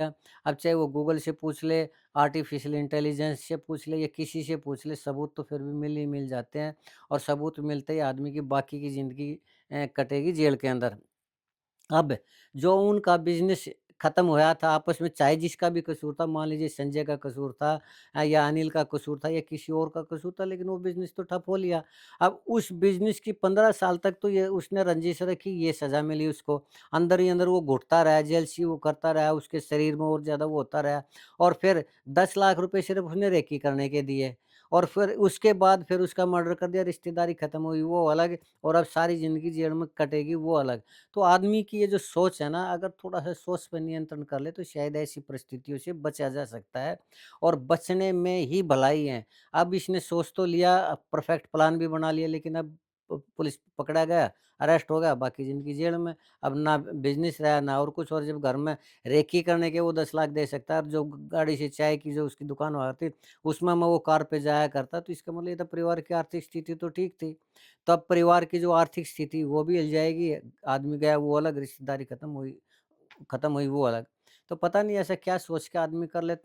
अब चाहे वो गूगल से पूछ ले, आर्टिफ़िशियल इंटेलिजेंस से पूछ ले या किसी से पूछ ले, सबूत तो फिर भी मिल ही मिल जाते हैं और सबूत मिलते ही आदमी की बाकी की ज़िंदगी कटेगी जेल के अंदर। अब जो उनका बिज़नेस खत्म होया था आपस में, चाहे जिसका भी कसूर था, मान लीजिए संजय का कसूर था या अनिल का कसूर था या किसी और का कसूर था, लेकिन वो बिज़नेस तो ठप हो लिया। अब उस बिज़नेस की 15 साल तक तो ये उसने रंजिश रखी, ये सज़ा मिली उसको। अंदर ही अंदर वो घुटता रहा, जेलसी वो करता रहा, उसके शरीर में और ज़्यादा वो होता रहा और फिर 10 लाख रुपए सिर्फ़ उसने रेकी करने के दिए और फिर उसके बाद फिर उसका मर्डर कर दिया, रिश्तेदारी खत्म हुई वो अलग और अब सारी ज़िंदगी जेल में कटेगी वो अलग। तो आदमी की ये जो सोच है ना, अगर थोड़ा-सा सोच पे नियंत्रण कर ले, तो शायद ऐसी परिस्थितियों से बचा जा सकता है और बचने में ही भलाई है। अब इसने सोच तो लिया, परफेक्ट प्लान भी बना लिया, लेकिन अब पुलिस पकड़ा गया, अरेस्ट हो गया, बाकी ज़िंदगी जेल में। अब ना बिज़नेस रहा, ना और कुछ और जब घर में रेकी करने के वो 10 लाख दे सकता है। अब जो गाड़ी से चाय की जो उसकी दुकान हुआ करती, उसमें मैं वो कार पे जाया करता, तो इसका मतलब ये था परिवार की आर्थिक स्थिति तो ठीक थी। तब परिवार की जो आर्थिक स्थिति वो भी हिल जाएगी, आदमी गया वो अलग, रिश्तेदारी खत्म हुई वो अलग। तो पता नहीं ऐसा क्या सोच के आदमी कर लेते हैं।